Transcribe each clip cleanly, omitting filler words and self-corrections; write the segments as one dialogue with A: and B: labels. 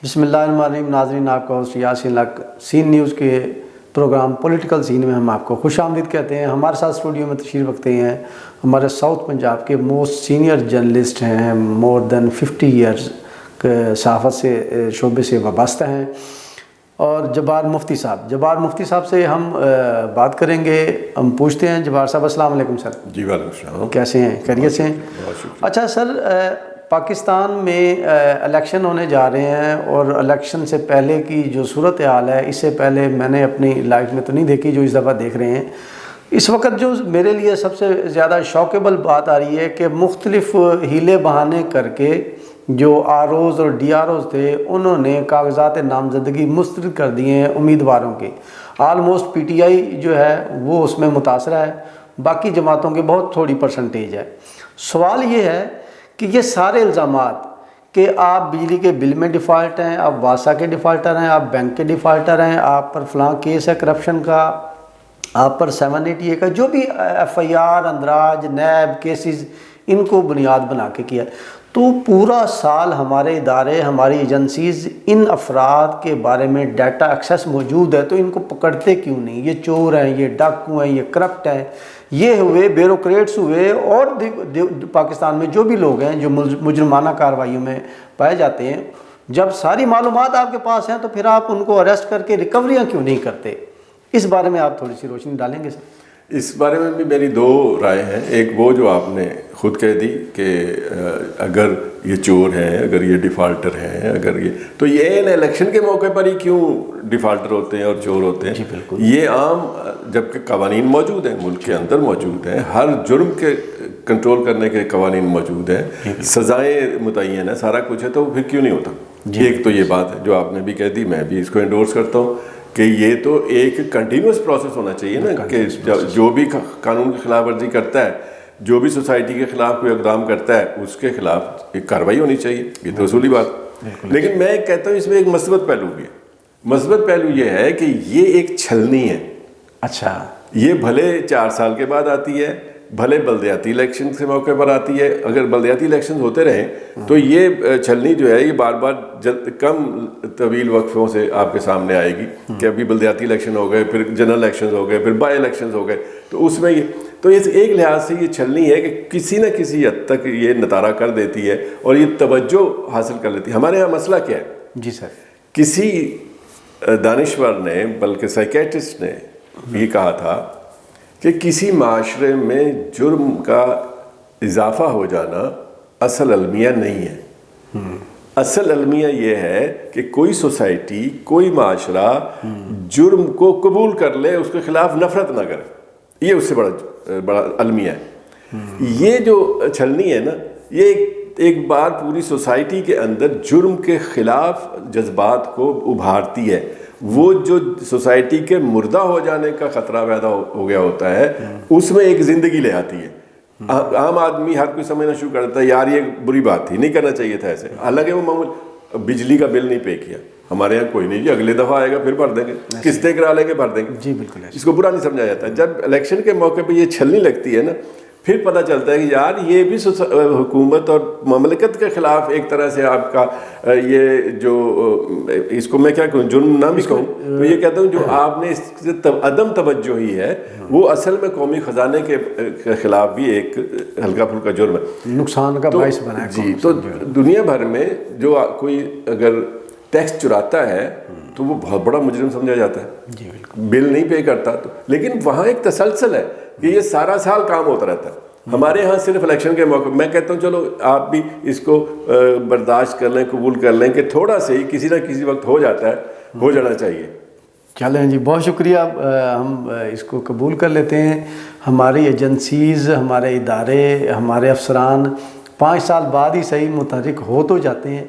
A: بسم اللہ الرحمن الرحیم. ناظرین، آپ کا ہوسٹ یاسین لک سین نیوز کے پروگرام پولیٹیکل سین میں ہم آپ کو خوش آمدید کہتے ہیں. ہمارے ساتھ اسٹوڈیو میں تشریف رکھتے ہیں ہمارے ساؤتھ پنجاب کے موسٹ سینئر جرنلسٹ ہیں، مور دین 50 ایئرز صحافت سے شعبے سے وابستہ ہیں، اور جبار مفتی صاحب سے ہم بات کریں گے. ہم پوچھتے ہیں جبار صاحب، السلام علیکم سر.
B: جی وعلیکم السلام.
A: کیسے ہیں؟ خیریت سے ہیں؟
B: بہت شکریہ.
A: اچھا سر، پاکستان میں الیکشن ہونے جا رہے ہیں، اور الیکشن سے پہلے کی جو صورتحال ہے، اس سے پہلے میں نے اپنی لائف میں تو نہیں دیکھی جو اس دفعہ دیکھ رہے ہیں. اس وقت جو میرے لیے سب سے زیادہ شوکیبل بات آ رہی ہے کہ مختلف ہیلے بہانے کر کے جو آر اوز اور ڈی آر اوز تھے، انہوں نے کاغذات نامزدگی مسترد کر دیے ہیں امیدواروں کے. آلموسٹ پی ٹی آئی جو ہے وہ اس میں متاثرہ ہے، باقی جماعتوں کے بہت تھوڑی پرسنٹیج ہے. سوال یہ ہے کہ یہ سارے الزامات کہ آپ بجلی کے بل میں ڈیفالٹ ہیں، آپ واسا کے ڈیفالٹر ہیں، آپ بینک کے ڈیفالٹر ہیں، آپ پر فلاں کیس ہے کرپشن کا، آپ پر 780 کا جو بھی ایف آئی آر، اندراج، نیب کیسز، ان کو بنیاد بنا کے کیا. تو پورا سال ہمارے ادارے، ہماری ایجنسیز ان افراد کے بارے میں ڈیٹا ایکسیس موجود ہے، تو ان کو پکڑتے کیوں نہیں؟ یہ چور ہیں، یہ ڈاکو ہیں، یہ کرپٹ ہیں، یہ ہوئے بیوروکریٹس ہوئے، اور پاکستان میں جو بھی لوگ ہیں جو مجرمانہ کارروائیوں میں پائے جاتے ہیں. جب ساری معلومات آپ کے پاس ہیں تو پھر آپ ان کو اریسٹ کر کے ریکوریاں کیوں نہیں کرتے؟ اس بارے میں آپ تھوڑی سی روشنی ڈالیں گے سر؟
B: اس بارے میں بھی میری دو رائے ہیں. ایک وہ جو آپ نے خود کہہ دی کہ اگر یہ چور ہیں، اگر یہ ڈیفالٹر ہیں، اگر یہ تو یہ الیکشن کے موقع پر ہی کیوں ڈیفالٹر ہوتے ہیں اور چور ہوتے ہیں؟
A: جی بالکل.
B: یہ عام، جبکہ قوانین موجود ہیں، ملک کے اندر موجود ہیں، ہر جرم کے کنٹرول کرنے کے قوانین موجود ہیں، سزائیں متعین ہیں، سارا کچھ ہے، تو پھر کیوں نہیں ہوتا؟ ایک تو یہ بات ہے جو آپ نے بھی کہہ دی، میں بھی اس کو انڈورس کرتا ہوں کہ یہ تو ایک کنٹینیوس پروسیس ہونا چاہیے نا، کہ جو بھی قانون کی خلاف ورزی کرتا ہے، جو بھی سوسائٹی کے خلاف کوئی اقدام کرتا ہے، اس کے خلاف ایک کارروائی ہونی چاہیے. یہ تو اصولی بات. لیکن میں کہتا ہوں اس میں ایک مثبت پہلو بھی ہے. مثبت پہلو یہ ہے کہ یہ ایک چھلنی ہے.
A: اچھا.
B: یہ بھلے 4 سال کے بعد آتی ہے، بھلے بلدیاتی الیکشن کے موقع پر آتی ہے. اگر بلدیاتی الیکشن ہوتے رہیں تو یہ چھلنی جو ہے یہ بار بار کم طویل وقفوں سے آپ کے سامنے آئے گی کہ ابھی بلدیاتی الیکشن ہو گئے، پھر جنرل الیکشنز ہو گئے، پھر بائی الیکشنز ہو گئے. تو اس میں تو اس ایک لحاظ سے یہ چھلنی ہے کہ کسی نہ کسی حد تک یہ نتارہ کر دیتی ہے اور یہ توجہ حاصل کر لیتی ہے. ہمارے یہاں مسئلہ کیا ہے؟
A: جی سر.
B: کسی دانشور نے، بلکہ سائیکیٹرسٹ نے یہ کہا تھا کہ کسی معاشرے میں جرم کا اضافہ ہو جانا اصل المیہ نہیں ہے. اصل المیہ یہ ہے کہ کوئی سوسائٹی، کوئی معاشرہ جرم کو قبول کر لے، اس کے خلاف نفرت نہ کرے. یہ اس سے بڑا المیہ ہے. یہ جو چھلنی ہے نا، یہ ایک بار پوری سوسائٹی کے اندر جرم کے خلاف جذبات کو ابھارتی ہے. وہ جو سوسائٹی کے مردہ ہو جانے کا خطرہ پیدا ہو گیا ہوتا ہے، اس میں ایک زندگی لے آتی ہے. عام آدمی ہر کوئی سمجھنا شروع کرتا ہے یار یہ بری بات تھی، نہیں کرنا چاہیے تھا ایسے. حالانکہ وہ معمول بجلی کا بل نہیں پے کیا، ہمارے یہاں کوئی نہیں جی، اگلے دفعہ آئے گا پھر بھر دیں گے، قسطیں کرا لیں گے، بھر دیں گے.
A: جی بالکل.
B: اس کو برا نہیں سمجھا جاتا. جب الیکشن کے موقع پہ یہ چھلنی لگتی ہے نا، پھر پتہ چلتا ہے کہ یار یہ بھی حکومت اور مملکت کے خلاف ایک طرح سے آپ کا یہ جو اس کو میں کیا کہوں، جرم نہ بھی کہوں تو یہ کہتا ہوں جو آپ نے اس سے عدم توجہ ہی ہے، وہ اصل میں قومی خزانے کے خلاف بھی ایک ہلکا پھلکا جرم ہے،
A: نقصان کا باعث بنا ہے.
B: جی. تو دنیا بھر میں جو کوئی اگر ٹیکس چراتا ہے تو وہ بہت بڑا مجرم سمجھا جاتا ہے.
A: جی بالکل.
B: بل نہیں پے کرتا تو. لیکن وہاں ایک تسلسل ہے کہ یہ سارا سال کام ہوتا رہتا ہے. ہمارے ہاں صرف الیکشن کے موقع، میں کہتا ہوں چلو آپ بھی اس کو برداشت کر لیں، قبول کر لیں کہ تھوڑا سے ہی کسی نہ کسی وقت ہو جاتا ہے، ہو جانا چاہیے.
A: چلیں جی، بہت شکریہ. ہم اس کو قبول کر لیتے ہیں. ہماری ایجنسیز، ہمارے ادارے، ہمارے افسران 5 سال بعد ہی صحیح متحرک ہو تو جاتے ہیں،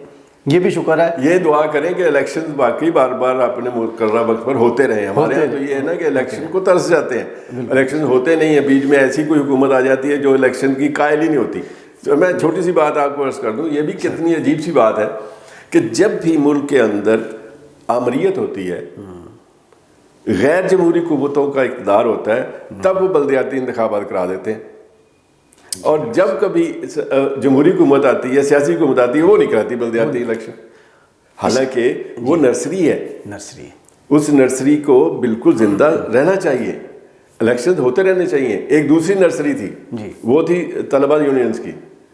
A: یہ بھی شکر ہے.
B: یہ دعا کریں کہ الیکشن واقعی بار بار اپنے مقررہ وقت پر ہوتے رہیں. ہمارے یہاں تو یہ ہے نا کہ الیکشن کو ترس جاتے ہیں، الیکشن ہوتے نہیں ہیں، بیچ میں ایسی کوئی حکومت آ جاتی ہے جو الیکشن کی قائل ہی نہیں ہوتی. تو میں چھوٹی سی بات آپ کو عرض کر دوں، یہ بھی کتنی عجیب سی بات ہے کہ جب بھی ملک کے اندر آمریت ہوتی ہے، غیر جمہوری قوتوں کا اقتدار ہوتا ہے، تب وہ بلدیاتی انتخابات کرا دیتے ہیں. اور جب کبھی جمہوری حکومت آتی ہے، سیاسی حکومت آتی ہے، وہ نہیں کراتی بلدیاتی الیکشن. حالانکہ وہ نرسری ہے،
A: نرسری
B: اس نرسری کو بالکل زندہ رہنا چاہیے، الیکشن ہوتے رہنے چاہیے۔ ایک دوسری نرسری تھی،
A: جی
B: وہ تھی طلبہ یونینز کی،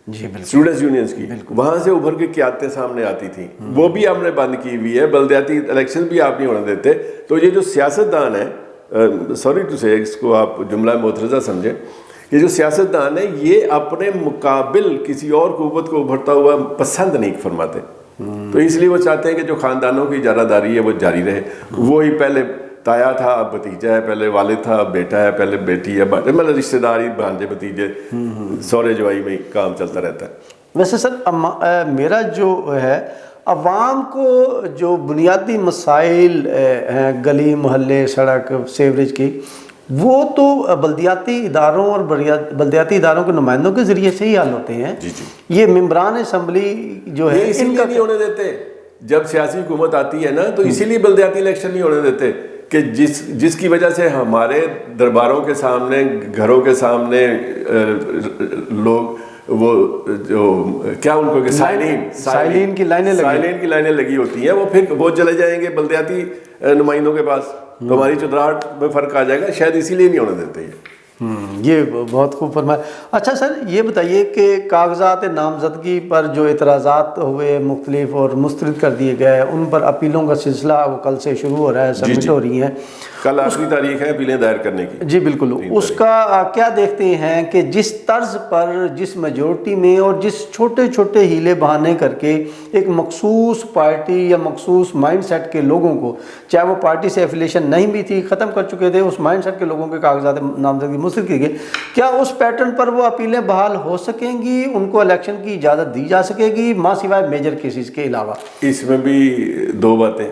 A: جی بالکل
B: اسٹوڈنٹس یونینز کی، وہاں سے ابھر کے قیادتیں سامنے آتی تھیں، وہ بھی ہم نے بند کی ہوئی ہے، بلدیاتی الیکشن بھی آپ نہیں ہونے دیتے۔ تو یہ جو سیاستدان ہیں، سوری ٹو سے اس کو آپ جملہ مترجہ سمجھیں، یہ جو سیاستدان ہیں یہ اپنے مقابل کسی اور قوت کو ابھرتا ہوا پسند نہیں فرماتے، تو اس لیے وہ چاہتے ہیں کہ جو خاندانوں کی اجارہ داری ہے وہ جاری رہے، وہی پہلے تایا تھا اب بھتیجا ہے، پہلے والد تھا اب بیٹا ہے، پہلے بیٹی ہے، مطلب رشتہ داری بھانجے بھتیجے سورے جوائی میں کام چلتا رہتا ہے۔
A: ویسے سر میرا جو ہے عوام کو جو بنیادی مسائل ہیں گلی محلے سڑک سیوریج کی، وہ تو بلدیاتی اداروں اور بلدیاتی اداروں کے نمائندوں کے ذریعے سے ہی حل ہوتے ہیں۔
B: جی جی،
A: یہ ممبران اسمبلی جو ہے
B: اسی لیے نہیں ہونے دیتے، جب سیاسی حکومت آتی ہے نا تو اسی لیے بلدیاتی الیکشن نہیں ہونے دیتے کہ جس کی وجہ سے ہمارے درباروں کے سامنے گھروں کے سامنے لوگ وہ جو کیا ان کو
A: سائلین کی
B: لائنیں لگی ہوتی ہیں، وہ پھر وہ چلے جائیں گے بلدیاتی نمائندوں کے پاس، تو ہماری چودراہٹ میں فرق آ جائے گا، شاید اسی لیے نہیں ہونے دیتے
A: یہ بہت خوب فرمایا۔ اچھا سر یہ بتائیے کہ کاغذات نامزدگی پر جو اعتراضات ہوئے مختلف اور مسترد کر دیے گئے، ان پر اپیلوں کا سلسلہ وہ کل سے شروع ہو رہا ہے، سبمٹ ہو رہی ہیں،
B: کل آخری تاریخ ہے اپیلیں دائر کرنے کی۔
A: جی بالکل، اس کا کیا دیکھتے ہیں کہ جس طرز پر جس میجورٹی میں اور جس چھوٹے چھوٹے ہیلے بہانے کر کے ایک مخصوص پارٹی یا مخصوص مائنڈ سیٹ کے لوگوں کو، چاہے وہ پارٹی سے ایفیلیشن نہیں بھی تھی ختم کر چکے تھے، اس مائنڈ سیٹ کے لوگوں کے کاغذات نامزدگی مسترد کی گئی، کیا اس پیٹرن پر وہ اپیلیں بحال ہو سکیں گی؟ ان کو الیکشن کی اجازت دی جا سکے گی ماں سوائے میجر کیسز کے علاوہ؟
B: اس میں بھی دو باتیں۔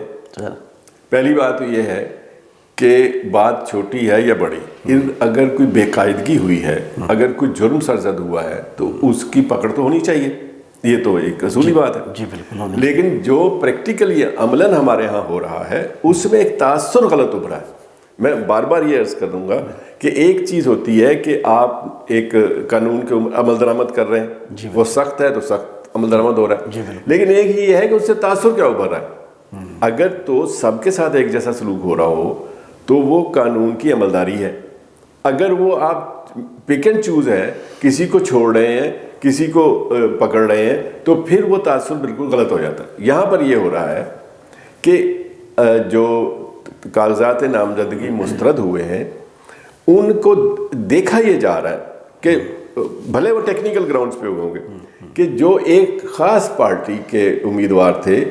B: پہلی بات تو یہ ہے کہ بات چھوٹی ہے یا بڑی، اگر کوئی بے قاعدگی ہوئی ہے، اگر کوئی جرم سرزد ہوا ہے تو اس کی پکڑ تو ہونی چاہیے، یہ تو ایک اصولی بات ہے۔
A: جی بالکل،
B: لیکن جو پریکٹیکلی عملاً ہمارے ہاں ہو رہا ہے اس میں ایک تاثر غلط ابھرا ہے۔ میں بار بار یہ عرض کروں گا کہ ایک چیز ہوتی ہے کہ آپ ایک قانون کے عمل درآمد کر رہے ہیں، وہ سخت ہے تو سخت عمل درآمد ہو رہا ہے، لیکن ایک یہ ہے کہ اس سے تاثر کیا ابھر رہا ہے۔ اگر تو سب کے ساتھ ایک جیسا سلوک ہو رہا ہو تو وہ قانون کی عملداری ہے، اگر وہ آپ پک اینڈ چوز ہے، کسی کو چھوڑ رہے ہیں کسی کو پکڑ رہے ہیں، تو پھر وہ تاثر بالکل غلط ہو جاتا ہے۔ یہاں پر یہ ہو رہا ہے کہ جو کاغذات نامزدگی مسترد ہوئے ہیں ان کو دیکھا یہ جا رہا ہے کہ بھلے وہ ٹیکنیکل گراؤنڈز پہ ہوں گے کہ جو ایک خاص پارٹی کے امیدوار تھے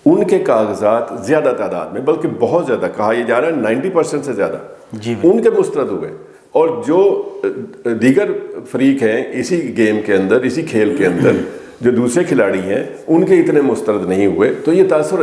B: ان کے کاغذات زیادہ تعداد میں، بلکہ بہت زیادہ، کہا یہ جا رہا ہے 90% سے زیادہ ان کے مسترد ہوئے، اور جو دیگر فریق ہیں اسی گیم کے اندر، اسی کھیل کے اندر جو دوسرے کھلاڑی ہیں ان کے اتنے مسترد نہیں ہوئے، تو یہ تاثر